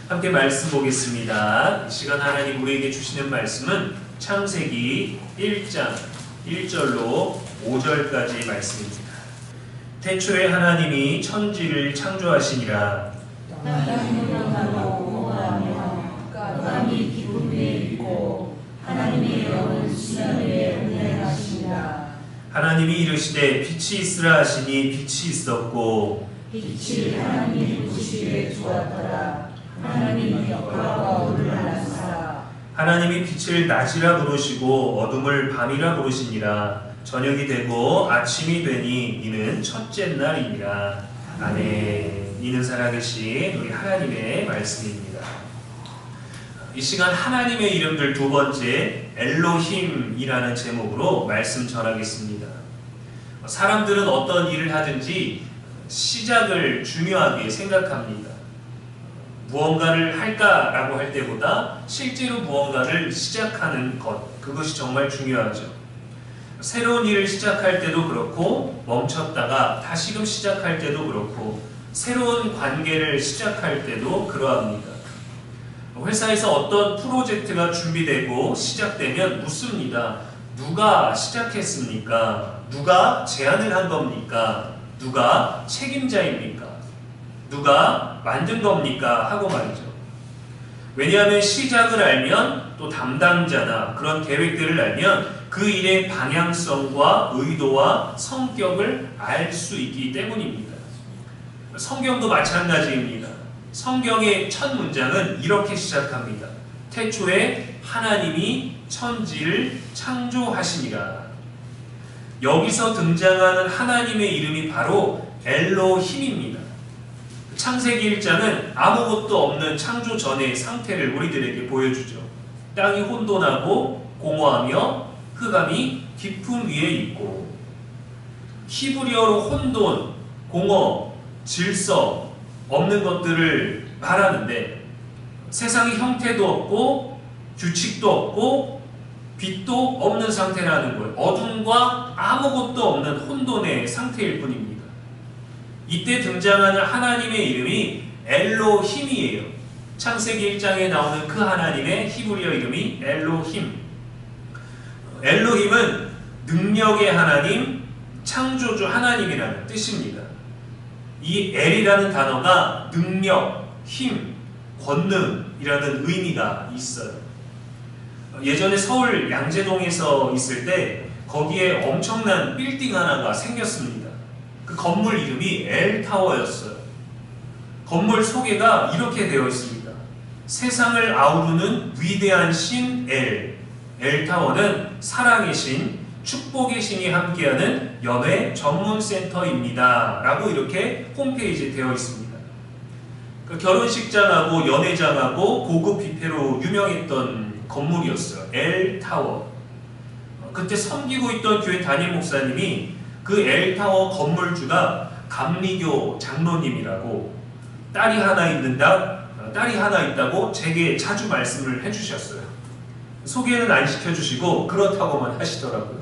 함께 말씀 보겠습니다. 이 시간 하나님 우리에게 주시는 말씀은 창세기 1장 1절로 5절까지 말씀입니다. 태초에 하나님이 천지를 창조하시니라. 하나님은 하고 공허하며 까마귀 기름 위에 있고 하나님의 영은 수면 위에 운행하시니라. 하나님이 이르시되 빛이 있으라 하시니 빛이 있었고 빛이 하나님 보시기에 좋았더라. 하나님이 빛과 어둠을 나누사 하나님이 빛을 낮이라 부르시고 어둠을 밤이라 부르시니라. 저녁이 되고 아침이 되니 이는 첫째 날이니라. 아멘. 이는 살아계신 우리 하나님의 말씀입니다. 이 시간 하나님의 이름들 두 번째 엘로힘이라는 제목으로 말씀 전하겠습니다. 사람들은 어떤 일을 하든지 시작을 중요하게 생각합니다. 무언가를 할까라고 할 때보다 실제로 무언가를 시작하는 것, 그것이 정말 중요하죠. 새로운 일을 시작할 때도 그렇고 멈췄다가 다시금 시작할 때도 그렇고 새로운 관계를 시작할 때도 그러합니다. 회사에서 어떤 프로젝트가 준비되고 시작되면 묻습니다. 누가 시작했습니까? 누가 제안을 한 겁니까? 누가 책임자입니까? 누가 만든 겁니까? 하고 말이죠. 왜냐하면 시작을 알면 또 담당자나 그런 계획들을 알면 그 일의 방향성과 의도와 성격을 알 수 있기 때문입니다. 성경도 마찬가지입니다. 성경의 첫 문장은 이렇게 시작합니다. 태초에 하나님이 천지를 창조하시니라. 여기서 등장하는 하나님의 이름이 바로 엘로힘입니다. 창세기 1장은 아무것도 없는 창조 전의 상태를 우리들에게 보여주죠. 땅이 혼돈하고 공허하며 흑암이 깊음 위에 있고, 히브리어로 혼돈, 공허, 질서 없는 것들을 말하는데 세상의 형태도 없고 규칙도 없고 빛도 없는 상태라는 거예요. 어둠과 아무것도 없는 혼돈의 상태일 뿐입니다. 이때 등장하는 하나님의 이름이 엘로힘이에요. 창세기 1장에 나오는 그 하나님의 히브리어 이름이 엘로힘. 엘로힘은 능력의 하나님, 창조주 하나님이라는 뜻입니다. 이 엘이라는 단어가 능력, 힘, 권능이라는 의미가 있어요. 예전에 서울 양재동에서 있을 때 거기에 엄청난 빌딩 하나가 생겼습니다. 그 건물 이름이 엘타워였어요. 건물 소개가 이렇게 되어 있습니다. 세상을 아우르는 위대한 신 엘. 엘타워는 사랑의 신, 축복의 신이 함께하는 연애 전문센터입니다. 라고 이렇게 홈페이지에 되어 있습니다. 그 결혼식장하고 연회장하고 고급 뷔페로 유명했던 건물이었어요. 엘타워. 그때 섬기고 있던 교회 담임 목사님이 그 엘타워 건물주가 감리교 장로님이라고 딸이 하나 있다고 제게 자주 말씀을 해주셨어요. 소개는 안 시켜주시고 그렇다고만 하시더라고요.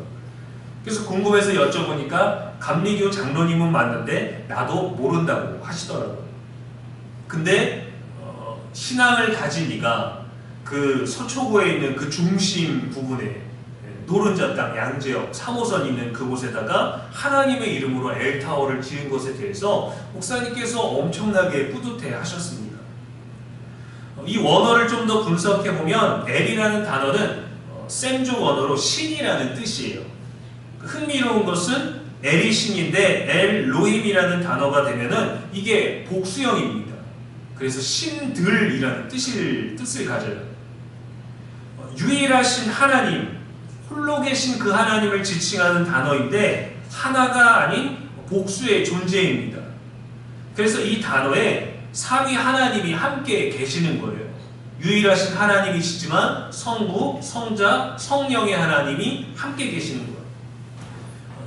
그래서 궁금해서 여쭤보니까 감리교 장로님은 맞는데 나도 모른다고 하시더라고요. 근데 신앙을 가진 이가 그 서초구에 있는 그 중심 부분에 노른자 땅 양재역 3호선 있는 그곳에다가 하나님의 이름으로 엘타워를 지은 것에 대해서 목사님께서 엄청나게 뿌듯해 하셨습니다. 이 원어를 좀 더 분석해보면 엘이라는 단어는 셈조 원어로 신이라는 뜻이에요. 흥미로운 것은 엘이 신인데 엘로힘이라는 단어가 되면은 이게 복수형입니다. 그래서 신들이라는 뜻을 가져요. 유일하신 하나님, 홀로 계신 그 하나님을 지칭하는 단어인데 하나가 아닌 복수의 존재입니다. 그래서 이 단어에 삼위 하나님이 함께 계시는 거예요. 유일하신 하나님이시지만 성부, 성자, 성령의 하나님이 함께 계시는 거예요.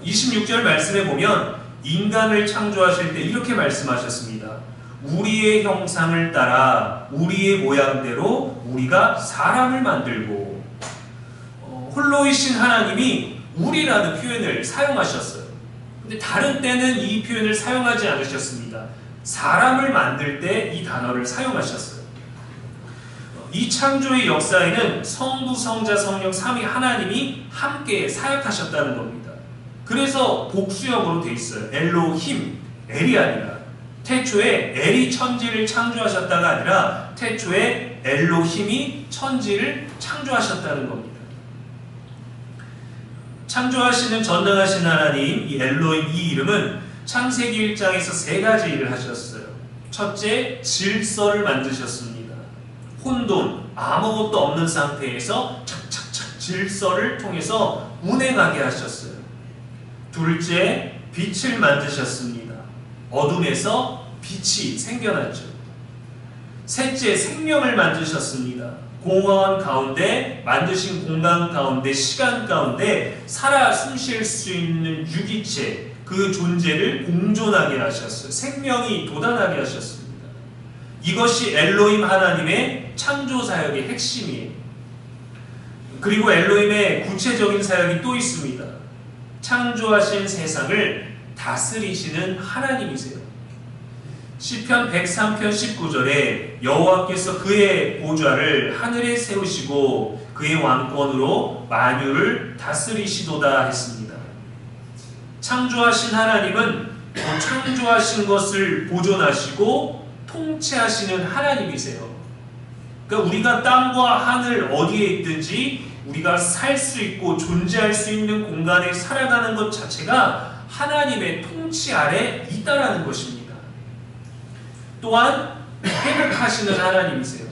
26절 말씀에 보면 인간을 창조하실 때 이렇게 말씀하셨습니다. 우리의 형상을 따라 우리의 모양대로 우리가 사람을 만들고, 홀로이신 하나님이 우리라는 표현을 사용하셨어요. 근데 다른 때는 이 표현을 사용하지 않으셨습니다. 사람을 만들 때 이 단어를 사용하셨어요. 이 창조의 역사에는 성부, 성자, 성령, 삼위 하나님이 함께 사역하셨다는 겁니다. 그래서 복수형으로 돼 있어요. 엘로힘, 엘이 아니라. 태초에 엘이 천지를 창조하셨다가 아니라 태초에 엘로힘이 천지를 창조하셨다는 겁니다. 창조하시는 전능하신 하나님, 이 엘로힘, 이 이름은 창세기 1장에서 세 가지 일을 하셨어요. 첫째, 질서를 만드셨습니다. 혼돈, 아무것도 없는 상태에서 착착착 질서를 통해서 운행하게 하셨어요. 둘째, 빛을 만드셨습니다. 어둠에서 빛이 생겨났죠. 셋째, 생명을 만드셨습니다. 공원 가운데, 만드신 공간 가운데, 시간 가운데 살아 숨쉴 수 있는 유기체, 그 존재를 공존하게 하셨어요. 생명이 돋아나게 하셨습니다. 이것이 엘로힘 하나님의 창조 사역의 핵심이에요. 그리고 엘로힘의 구체적인 사역이 또 있습니다. 창조하신 세상을 다스리시는 하나님이세요. 시편 103편 19절에 여호와께서 그의 보좌를 하늘에 세우시고 그의 왕권으로 만유를 다스리시도다 했습니다. 창조하신 하나님은 창조하신 것을 보존하시고 통치하시는 하나님이세요. 그러니까 우리가 땅과 하늘 어디에 있든지 우리가 살 수 있고 존재할 수 있는 공간에 살아가는 것 자체가 하나님의 통치 아래 있다라는 것입니다. 또한 회복하시는 하나님이세요.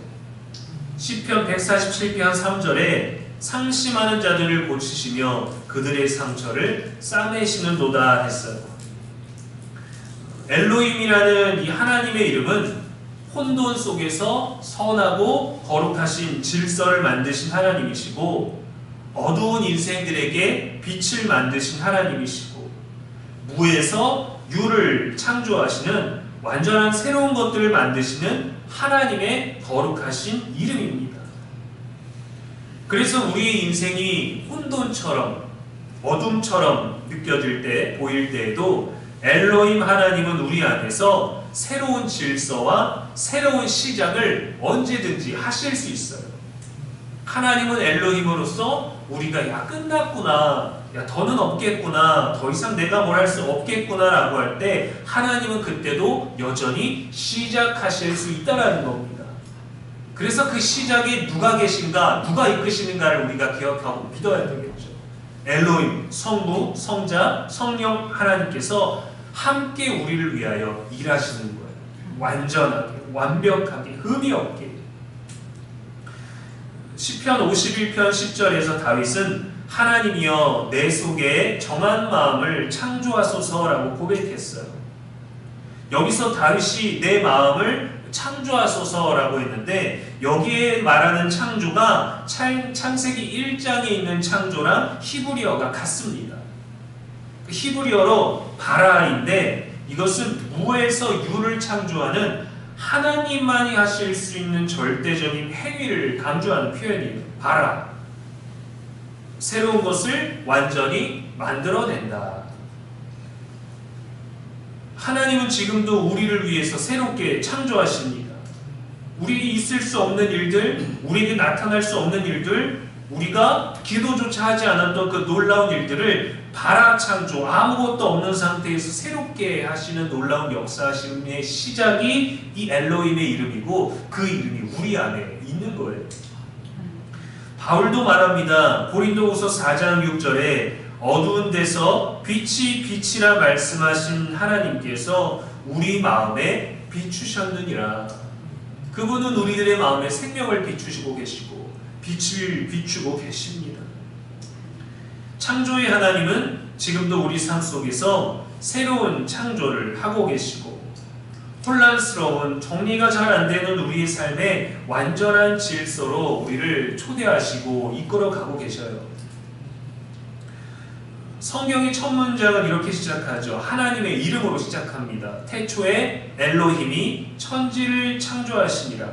시편 147편 3절에 상심하는 자들을 고치시며 그들의 상처를 싸매시는도다 했어요. 엘로힘이라는 이 하나님의 이름은 혼돈 속에서 선하고 거룩하신 질서를 만드신 하나님이시고 어두운 인생들에게 빛을 만드신 하나님이시고 무에서 유를 창조하시는 완전한 새로운 것들을 만드시는 하나님의 거룩하신 이름입니다. 그래서 우리의 인생이 혼돈처럼 어둠처럼 느껴질 때, 보일 때에도 엘로힘 하나님은 우리 안에서 새로운 질서와 새로운 시작을 언제든지 하실 수 있어요. 하나님은 엘로힘으로서 우리가 야 끝났구나, 야 더는 없겠구나, 더 이상 내가 뭘 할 수 없겠구나 라고 할 때 하나님은 그때도 여전히 시작하실 수 있다는 겁니다. 그래서 그 시작에 누가 계신가, 누가 이끄시는가를 우리가 기억하고 믿어야 되겠죠. 엘로힘, 성부, 성자, 성령 하나님께서 함께 우리를 위하여 일하시는 거예요. 완전하게, 완벽하게, 흠이 없게. 시편 51편 10절에서 다윗은 하나님이여 내 속에 정한 마음을 창조하소서라고 고백했어요. 여기서 다윗이 내 마음을 창조하소서라고 했는데 여기에 말하는 창조가 창세기 1장에 있는 창조랑 히브리어가 같습니다. 히브리어로 바라인데 이것은 무에서 유를 창조하는 하나님만이 하실 수 있는 절대적인 행위를 강조하는 표현이에요. 바라. 새로운 것을 완전히 만들어낸다. 하나님은 지금도 우리를 위해서 새롭게 창조하십니다. 우리 있을 수 없는 일들, 우리에게 나타날 수 없는 일들, 우리가 기도조차 하지 않았던 그 놀라운 일들을 바라 창조, 아무것도 없는 상태에서 새롭게 하시는 놀라운 역사하심의 시작이 이 엘로힘의 이름이고 그 이름이 우리 안에 있는 거예요. 바울도 말합니다. 고린도후서 4장 6절에 어두운 데서 빛이 빛이라 말씀하신 하나님께서 우리 마음에 비추셨느니라. 그분은 우리들의 마음에 생명을 비추시고 계시고 빛을 비추고 계십니다. 창조의 하나님은 지금도 우리 삶 속에서 새로운 창조를 하고 계시고 혼란스러운 정리가 잘 안 되는 우리의 삶에 완전한 질서로 우리를 초대하시고 이끌어가고 계셔요. 성경의 첫 문장은 이렇게 시작하죠. 하나님의 이름으로 시작합니다. 태초에 엘로힘이 천지를 창조하시니라.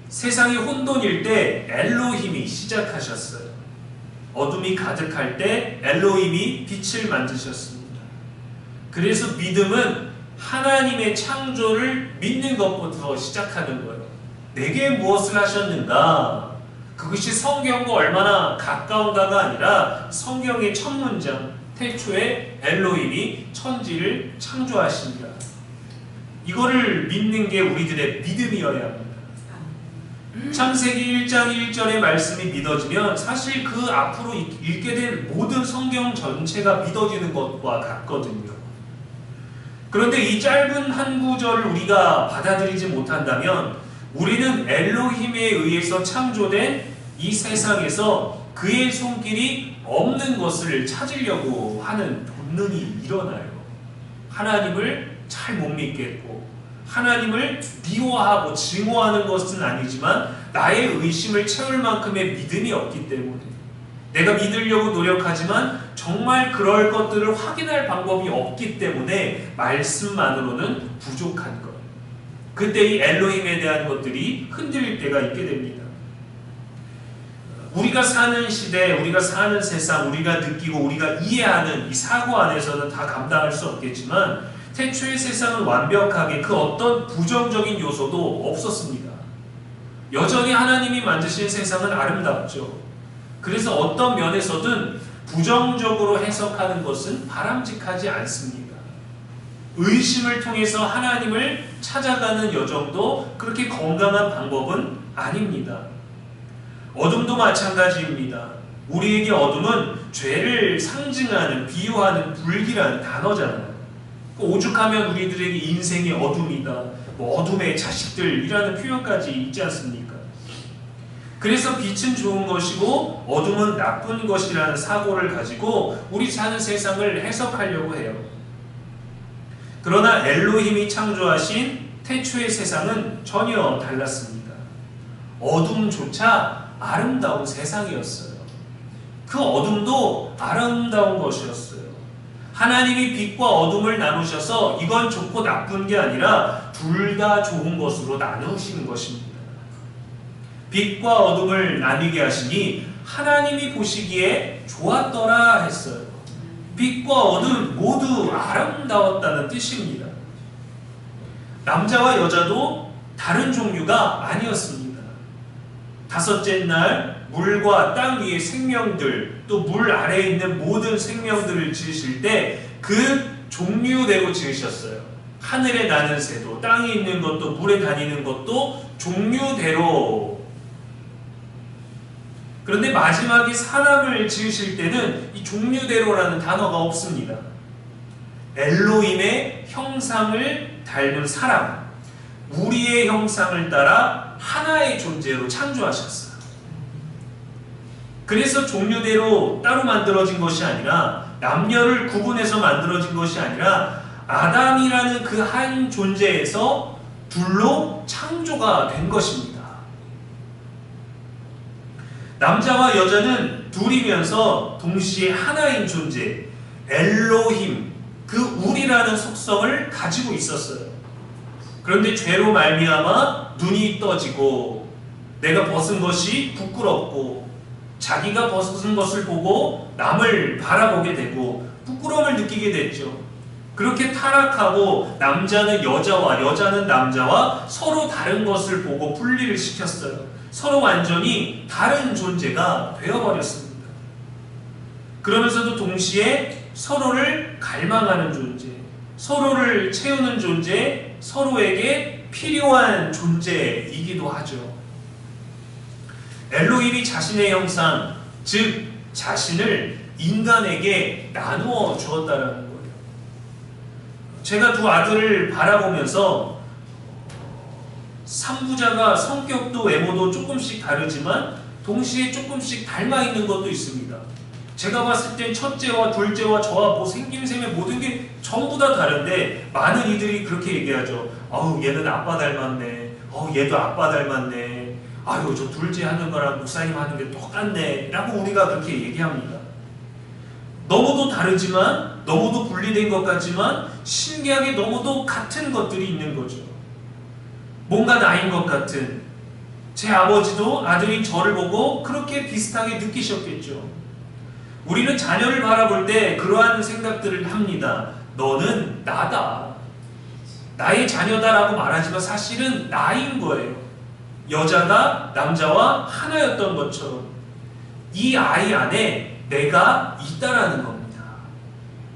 세상이 혼돈일 때 엘로힘이 시작하셨어요. 어둠이 가득할 때 엘로힘이 빛을 만드셨습니다. 그래서 믿음은 하나님의 창조를 믿는 것부터 시작하는 거예요. 내게 무엇을 하셨는가? 그것이 성경과 얼마나 가까운가가 아니라 성경의 첫 문장, 태초에 엘로힘이 천지를 창조하시니라. 이거를 믿는 게 우리들의 믿음이어야 합니다. 창세기 1장 1절의 말씀이 믿어지면 사실 그 앞으로 읽게 될 모든 성경 전체가 믿어지는 것과 같거든요. 그런데 이 짧은 한 구절을 우리가 받아들이지 못한다면 우리는 엘로힘에 의해서 창조된 이 세상에서 그의 손길이 없는 것을 찾으려고 하는 본능이 일어나요. 하나님을 잘 못 믿겠고 하나님을 미워하고 증오하는 것은 아니지만 나의 의심을 채울 만큼의 믿음이 없기 때문에 내가 믿으려고 노력하지만 정말 그럴 것들을 확인할 방법이 없기 때문에 말씀만으로는 부족한 것. 그때 이 엘로힘에 대한 것들이 흔들릴 때가 있게 됩니다. 우리가 사는 시대, 우리가 사는 세상, 우리가 느끼고 우리가 이해하는 이 사고 안에서는 다 감당할 수 없겠지만 태초의 세상은 완벽하게 그 어떤 부정적인 요소도 없었습니다. 여전히 하나님이 만드신 세상은 아름답죠. 그래서 어떤 면에서든 부정적으로 해석하는 것은 바람직하지 않습니다. 의심을 통해서 하나님을 찾아가는 여정도 그렇게 건강한 방법은 아닙니다. 어둠도 마찬가지입니다. 우리에게 어둠은 죄를 상징하는, 비유하는 불길한 단어잖아요. 오죽하면 우리들에게 인생의 어둠이다, 뭐 어둠의 자식들이라는 표현까지 있지 않습니까? 그래서 빛은 좋은 것이고 어둠은 나쁜 것이라는 사고를 가지고 우리 사는 세상을 해석하려고 해요. 그러나 엘로힘이 창조하신 태초의 세상은 전혀 달랐습니다. 어둠조차 아름다운 세상이었어요. 그 어둠도 아름다운 것이었어요. 하나님이 빛과 어둠을 나누셔서 이건 좋고 나쁜 게 아니라 둘 다 좋은 것으로 나누시는 것입니다. 빛과 어둠을 나뉘게 하시니 하나님이 보시기에 좋았더라 했어요. 빛과 어둠 모두 아름다웠다는 뜻입니다. 남자와 여자도 다른 종류가 아니었습니다. 다섯째 날 물과 땅 위의 생명들, 또 물 아래에 있는 모든 생명들을 지으실 때 그 종류대로 지으셨어요. 하늘에 나는 새도, 땅에 있는 것도, 물에 다니는 것도 종류대로. 그런데 마지막에 사람을 지으실 때는 이 종류대로라는 단어가 없습니다. 엘로힘의 형상을 닮은 사람, 우리의 형상을 따라 하나의 존재로 창조하셨어요. 그래서 종류대로 따로 만들어진 것이 아니라 남녀를 구분해서 만들어진 것이 아니라 아담이라는 그 한 존재에서 둘로 창조가 된 것입니다. 남자와 여자는 둘이면서 동시에 하나인 존재, 엘로힘, 그 우리라는 속성을 가지고 있었어요. 그런데 죄로 말미암아 눈이 떠지고 내가 벗은 것이 부끄럽고 자기가 벗은 것을 보고 남을 바라보게 되고 부끄러움을 느끼게 됐죠. 그렇게 타락하고 남자는 여자와 여자는 남자와 서로 다른 것을 보고 분리를 시켰어요. 서로 완전히 다른 존재가 되어버렸습니다. 그러면서도 동시에 서로를 갈망하는 존재, 서로를 채우는 존재, 서로에게 필요한 존재이기도 하죠. 엘로힘이 자신의 형상, 즉 자신을 인간에게 나누어 주었다는 거예요. 제가 두 아들을 바라보면서 삼부자가 성격도 외모도 조금씩 다르지만 동시에 조금씩 닮아있는 것도 있습니다. 제가 봤을 땐 첫째와 둘째와 저와 뭐 생김새며 모든 게 전부 다 다른데 많은 이들이 그렇게 얘기하죠. 아우 얘는 아빠 닮았네. 얘도 아빠 닮았네. 아유 저 둘째 하는 거랑 목사님 하는 게 똑같네 라고 우리가 그렇게 얘기합니다. 너무도 다르지만 너무도 분리된 것 같지만 신기하게 너무도 같은 것들이 있는 거죠. 뭔가 나인 것 같은, 제 아버지도 아들인 저를 보고 그렇게 비슷하게 느끼셨겠죠. 우리는 자녀를 바라볼 때 그러한 생각들을 합니다. 너는 나다, 나의 자녀다라고 말하지만 사실은 나인 거예요. 여자가 남자와 하나였던 것처럼 이 아이 안에 내가 있다라는 겁니다.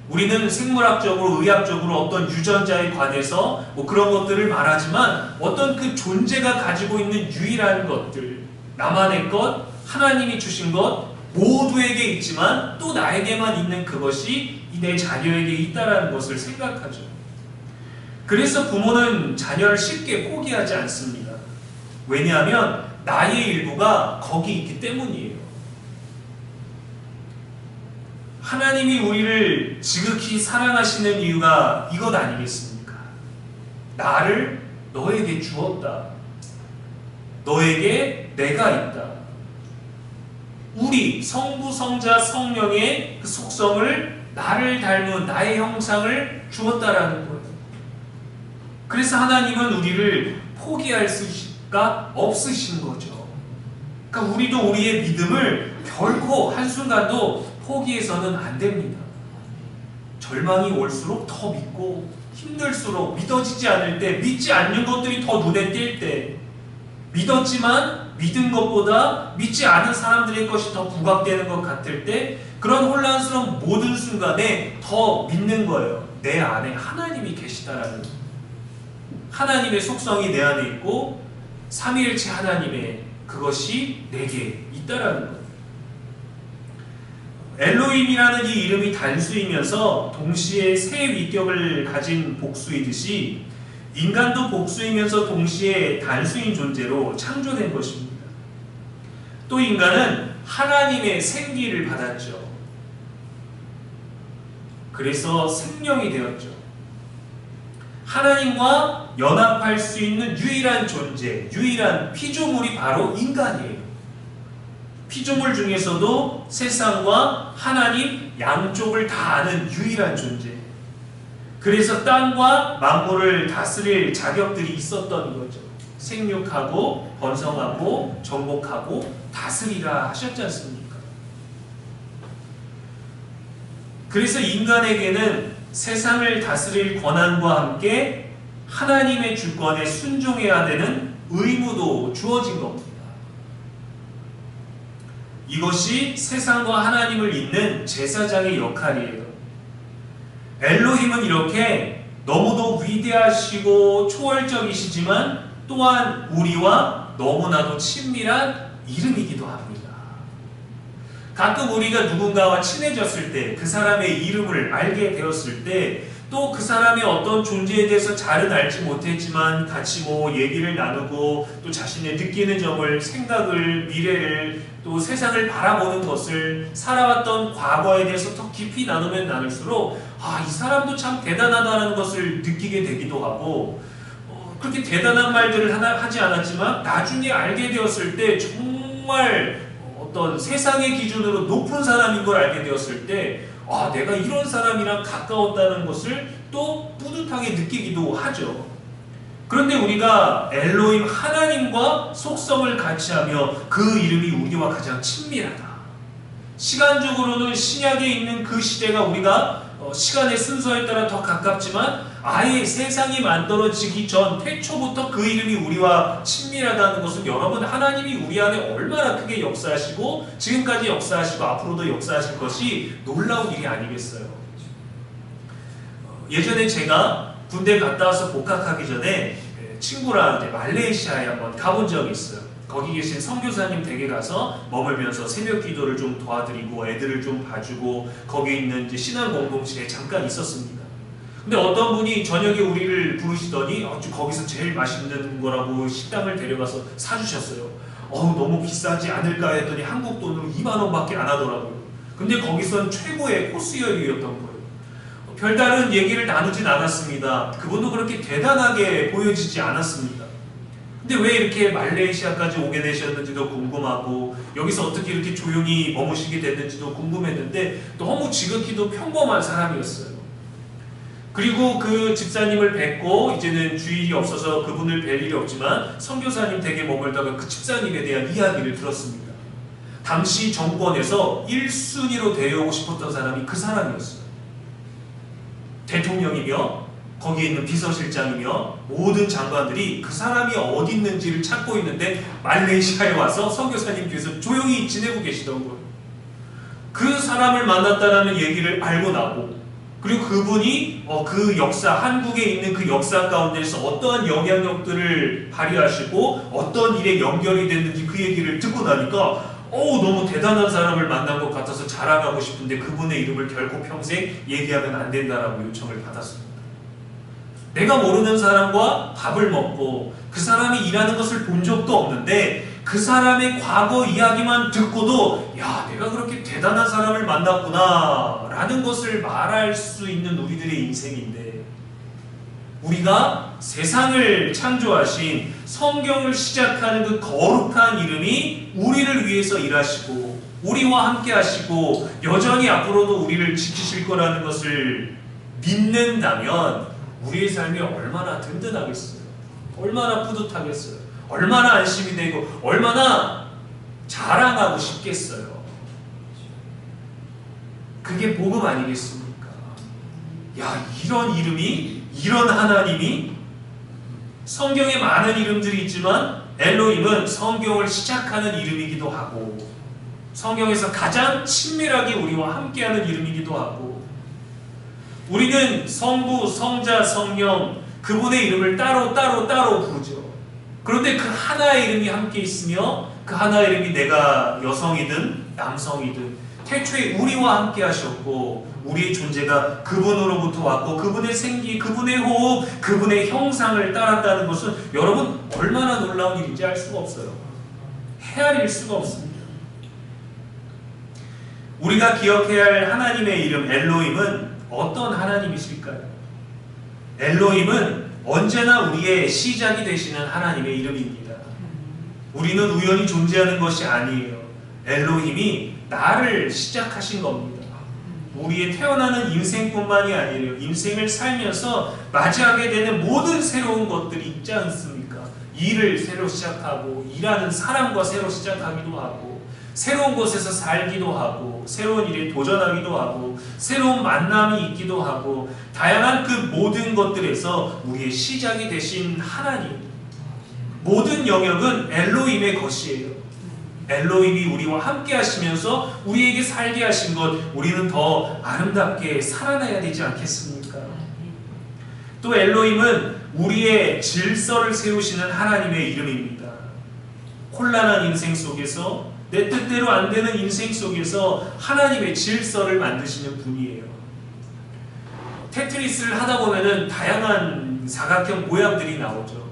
우리는 생물학적으로 의학적으로 어떤 유전자에 관해서 뭐 그런 것들을 말하지만 어떤 그 존재가 가지고 있는 유일한 것들, 나만의 것, 하나님이 주신 것 모두에게 있지만 또 나에게만 있는 그것이 내 자녀에게 있다라는 것을 생각하죠. 그래서 부모는 자녀를 쉽게 포기하지 않습니다. 왜냐하면 나의 일부가 거기 있기 때문이에요. 하나님이 우리를 지극히 사랑하시는 이유가 이것 아니겠습니까? 나를 너에게 주었다. 너에게 내가 있다. 우리 성부, 성자, 성령의 그 속성을 나를 닮은 나의 형상을 주었다라는 거예요. 그래서 하나님은 우리를 포기할 수가 없으신 거죠. 그러니까 우리도 우리의 믿음을 결코 한순간도 포기해서는 안 됩니다. 절망이 올수록 더 믿고 힘들수록 믿어지지 않을 때, 믿지 않는 것들이 더 눈에 띌 때, 믿었지만 믿은 것보다 믿지 않은 사람들의 것이 더 부각되는 것 같을 때, 그런 혼란스러운 모든 순간에 더 믿는 거예요. 내 안에 하나님이 계시다라는, 하나님의 속성이 내 안에 있고 삼위일체 하나님의 그것이 내게 있다라는 거예요. 엘로힘이라는 이 이름이 단수이면서 동시에 세 위격을 가진 복수이듯이 인간도 복수이면서 동시에 단수인 존재로 창조된 것입니다. 또 인간은 하나님의 생기를 받았죠. 그래서 생명이 되었죠. 하나님과 연합할 수 있는 유일한 존재, 유일한 피조물이 바로 인간이에요. 피조물 중에서도 세상과 하나님 양쪽을 다 아는 유일한 존재. 그래서 땅과 만물을 다스릴 자격들이 있었던 거죠. 생육하고 번성하고 정복하고 다스리라 하셨지 않습니까? 그래서 인간에게는 세상을 다스릴 권한과 함께 하나님의 주권에 순종해야 되는 의무도 주어진 겁니다. 이것이 세상과 하나님을 잇는 제사장의 역할이에요. 엘로힘은 이렇게 너무도 위대하시고 초월적이시지만 또한 우리와 너무나도 친밀한 이름이기도 합니다. 가끔 우리가 누군가와 친해졌을 때, 그 사람의 이름을 알게 되었을 때, 또 그 사람의 어떤 존재에 대해서 잘은 알지 못했지만 같이 뭐 얘기를 나누고 또 자신의 느끼는 점을, 생각을, 미래를, 또 세상을 바라보는 것을, 살아왔던 과거에 대해서 더 깊이 나누면 나눌수록 이 사람도 참 대단하다는 것을 느끼게 되기도 하고, 그렇게 대단한 말들을 하지 않았지만 나중에 알게 되었을 때 정말 어떤 세상의 기준으로 높은 사람인 걸 알게 되었을 때 내가 이런 사람이랑 가까웠다는 것을 또 뿌듯하게 느끼기도 하죠. 그런데 우리가 엘로힘 하나님과 속성을 같이 하며 그 이름이 우리와 가장 친밀하다. 시간적으로는 신약에 있는 그 시대가 우리가 시간의 순서에 따라 더 가깝지만 아예 세상이 만들어지기 전 태초부터 그 이름이 우리와 친밀하다는 것은 여러분, 하나님이 우리 안에 얼마나 크게 역사하시고 지금까지 역사하시고 앞으로도 역사하실 것이 놀라운 일이 아니겠어요. 예전에 제가 군대 갔다 와서 복학하기 전에 친구랑 이제 말레이시아에 한번 가본 적이 있어요. 거기 계신 선교사님 댁에 가서 머물면서 새벽 기도를 좀 도와드리고 애들을 좀 봐주고 거기 있는 이제 신앙 공동체에 잠깐 있었습니다. 근데 어떤 분이 저녁에 우리를 부르시더니 거기서 제일 맛있는 거라고 식당을 데려가서 사주셨어요. 너무 비싸지 않을까 했더니 한국 돈으로 2만 원밖에 안 하더라고요. 근데 거기선 최고의 코스 요리였던 거예요. 별다른 얘기를 나누진 않았습니다. 그분도 그렇게 대단하게 보여지지 않았습니다. 근데 왜 이렇게 말레이시아까지 오게 되셨는지도 궁금하고 여기서 어떻게 이렇게 조용히 머무시게 됐는지도 궁금했는데 너무 지극히도 평범한 사람이었어요. 그리고 그 집사님을 뵙고 이제는 주일이 없어서 그분을 뵐 일이 없지만 선교사님 댁에 머물다가 그 집사님에 대한 이야기를 들었습니다. 당시 정권에서 1순위로 되어오고 싶었던 사람이 그 사람이었어요. 대통령이며 거기에 있는 비서실장이며 모든 장관들이 그 사람이 어디 있는지를 찾고 있는데 말레이시아에 와서 선교사님께서 조용히 지내고 계시던 거예요. 그 사람을 만났다라는 얘기를 알고 나고, 그리고 그분이 그 역사, 한국에 있는 그 역사 가운데서 어떠한 영향력들을 발휘하시고 어떤 일에 연결이 됐는지 그 얘기를 듣고 나니까 너무 대단한 사람을 만난 것 같아서 자랑하고 싶은데 그분의 이름을 결코 평생 얘기하면 안 된다라고 요청을 받았습니다. 내가 모르는 사람과 밥을 먹고 그 사람이 일하는 것을 본 적도 없는데 그 사람의 과거 이야기만 듣고도 야, 내가 그렇게 대단한 사람을 만났구나 라는 것을 말할 수 있는 우리들의 인생인데, 우리가 세상을 창조하신 성경을 시작하는 그 거룩한 이름이 우리를 위해서 일하시고 우리와 함께 하시고 여전히 앞으로도 우리를 지키실 거라는 것을 믿는다면 우리의 삶이 얼마나 든든하겠어요. 얼마나 뿌듯하겠어요. 얼마나 안심이 되고 얼마나 자랑하고 싶겠어요. 그게 복음 아니겠습니까? 야, 이런 이름이, 이런 하나님이, 성경에 많은 이름들이 있지만 엘로힘은 성경을 시작하는 이름이기도 하고 성경에서 가장 친밀하게 우리와 함께하는 이름이기도 하고, 우리는 성부, 성자, 성령 그분의 이름을 따로 부르죠. 그런데 그 하나의 이름이 함께 있으며 그 하나의 이름이 내가 여성이든 남성이든 태초에 우리와 함께 하셨고 우리의 존재가 그분으로부터 왔고 그분의 생기, 그분의 호흡, 그분의 형상을 따랐다는 것은 여러분 얼마나 놀라운 일인지 알 수가 없어요. 헤아릴 수가 없습니다. 우리가 기억해야 할 하나님의 이름 엘로힘은 어떤 하나님이실까요? 엘로힘은 언제나 우리의 시작이 되시는 하나님의 이름입니다. 우리는 우연히 존재하는 것이 아니에요. 엘로힘이 나를 시작하신 겁니다. 우리의 태어나는 인생뿐만이 아니에요. 인생을 살면서 맞이하게 되는 모든 새로운 것들이 있지 않습니까? 일을 새로 시작하고 일하는 사람과 새로 시작하기도 하고 새로운 곳에서 살기도 하고 새로운 일에 도전하기도 하고 새로운 만남이 있기도 하고 다양한 그 모든 것들에서 우리의 시작이 되신 하나님, 모든 영역은 엘로힘의 것이에요. 엘로힘이 우리와 함께 하시면서 우리에게 살게 하신 것, 우리는 더 아름답게 살아나야 되지 않겠습니까? 또 엘로힘은 우리의 질서를 세우시는 하나님의 이름입니다. 혼란한 인생 속에서 내 뜻대로 안 되는 인생 속에서 하나님의 질서를 만드시는 분이에요. 테트리스를 하다 보면은 다양한 사각형 모양들이 나오죠.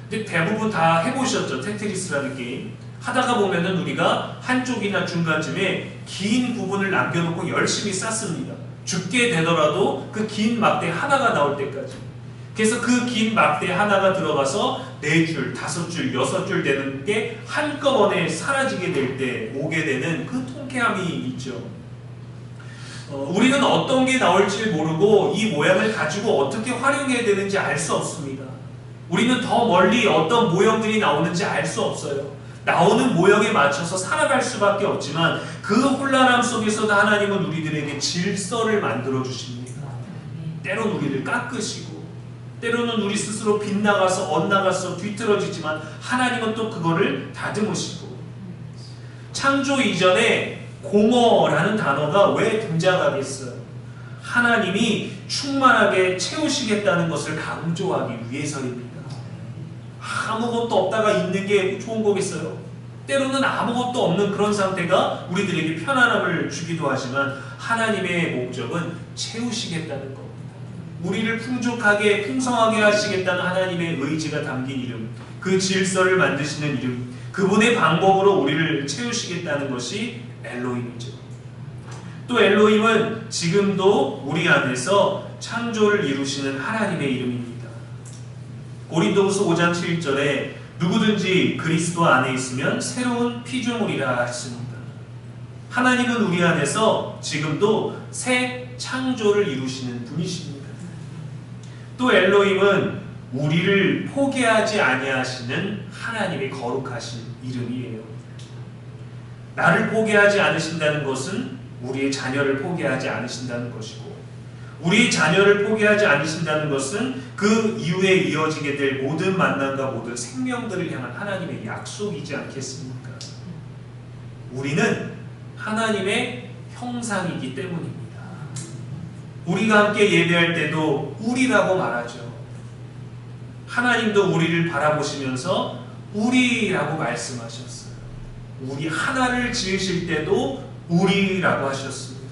근데 대부분 다 해보셨죠? 테트리스라는 게임. 하다가 보면은 우리가 한쪽이나 중간쯤에 긴 부분을 남겨놓고 열심히 쌓습니다. 죽게 되더라도 그 긴 막대 하나가 나올 때까지. 그래서 그 긴 막대 하나가 들어가서 4줄, 5줄, 6줄 되는 게 한꺼번에 사라지게 될 때 오게 되는 그 통쾌함이 있죠. 우리는 어떤 게 나올지 모르고 이 모양을 가지고 어떻게 활용해야 되는지 알 수 없습니다. 우리는 더 멀리 어떤 모형들이 나오는지 알 수 없어요. 나오는 모형에 맞춰서 살아갈 수밖에 없지만 그 혼란함 속에서도 하나님은 우리들에게 질서를 만들어 주십니다. 때로는 우리를 깎으시고 때로는 우리 스스로 빗나가서 엇나가서 뒤틀어지지만 하나님은 또 그거를 다듬으시고, 창조 이전에 공허라는 단어가 왜 등장하겠어요? 하나님이 충만하게 채우시겠다는 것을 강조하기 위해서입니다. 아무것도 없다가 있는 게 좋은 거겠어요? 때로는 아무것도 없는 그런 상태가 우리들에게 편안함을 주기도 하지만 하나님의 목적은 채우시겠다는 겁니다. 우리를 풍족하게 풍성하게 하시겠다는 하나님의 의지가 담긴 이름, 그 질서를 만드시는 이름, 그분의 방법으로 우리를 채우시겠다는 것이 엘로힘이죠. 또 엘로힘은 지금도 우리 안에서 창조를 이루시는 하나님의 이름입니다. 고린도후서 5장 7절에 누구든지 그리스도 안에 있으면 새로운 피조물이라 했습니다. 하나님은 우리 안에서 지금도 새 창조를 이루시는 분이십니다. 또 엘로힘은 우리를 포기하지 아니하시는 하나님의 거룩하신 이름이에요. 나를 포기하지 않으신다는 것은 우리의 자녀를 포기하지 않으신다는 것이고, 우리 자녀를 포기하지 않으신다는 것은 그 이후에 이어지게 될 모든 만남과 모든 생명들을 향한 하나님의 약속이지 않겠습니까? 우리는 하나님의 형상이기 때문입니다. 우리가 함께 예배할 때도 우리라고 말하죠. 하나님도 우리를 바라보시면서 우리라고 말씀하셨어요. 우리 하나를 지으실 때도 우리라고 하셨습니다.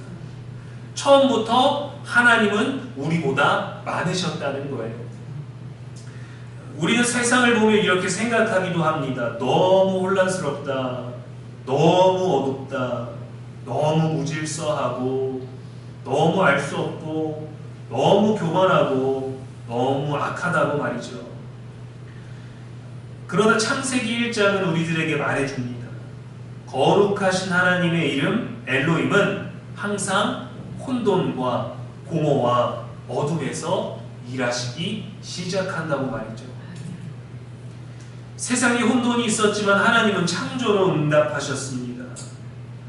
처음부터 하나님은 우리보다 많으셨다는 거예요. 우리는 세상을 보며 이렇게 생각하기도 합니다. 너무 혼란스럽다. 너무 어둡다. 너무 무질서하고 너무 알 수 없고 너무 교만하고 너무 악하다고 말이죠. 그러나 창세기 1장은 우리들에게 말해줍니다. 거룩하신 하나님의 이름 엘로힘은 항상 혼돈과 공허와 어둠에서 일하시기 시작한다고 말이죠. 세상에 혼돈이 있었지만 하나님은 창조로 응답하셨습니다.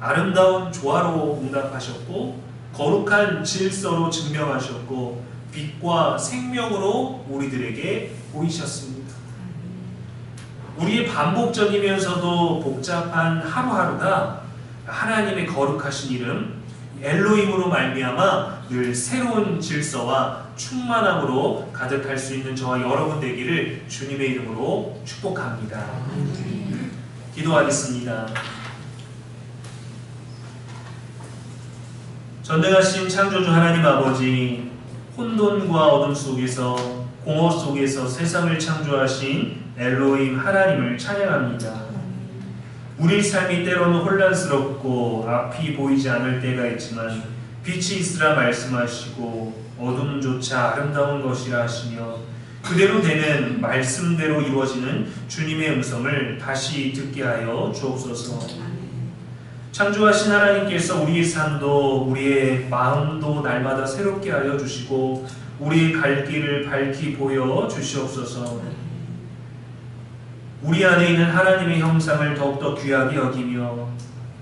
아름다운 조화로 응답하셨고 거룩한 질서로 증명하셨고 빛과 생명으로 우리들에게 보이셨습니다. 우리의 반복적이면서도 복잡한 하루하루가 하나님의 거룩하신 이름 엘로힘으로 말미암아 늘 새로운 질서와 충만함으로 가득할 수 있는 저와 여러분 되기를 주님의 이름으로 축복합니다. 기도하겠습니다. 전능하신 창조주 하나님 아버지, 혼돈과 어둠 속에서 공허 속에서 세상을 창조하신 엘로힘 하나님을 찬양합니다. 우리 삶이 때로는 혼란스럽고 앞이 보이지 않을 때가 있지만 빛이 있으라 말씀하시고 어둠조차 아름다운 것이라 하시며 그대로 되는 말씀대로 이루어지는 주님의 음성을 다시 듣게 하여 주옵소서. 창조하신 하나님께서 우리의 삶도 우리의 마음도 날마다 새롭게 하여 주시고 우리의 갈 길을 밝히 보여 주시옵소서. 우리 안에 있는 하나님의 형상을 더욱더 귀하게 여기며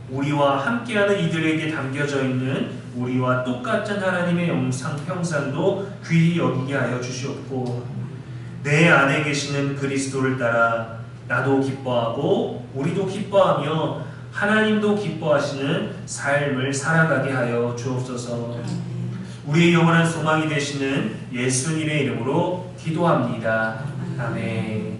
우리와 함께하는 이들에게 담겨져 있는 우리와 똑같은 하나님의 형상도 귀히 여기게 하여 주시옵고 내 안에 계시는 그리스도를 따라 나도 기뻐하고 우리도 기뻐하며 하나님도 기뻐하시는 삶을 살아가게 하여 주옵소서. 우리의 영원한 소망이 되시는 예수님의 이름으로 기도합니다. 아멘.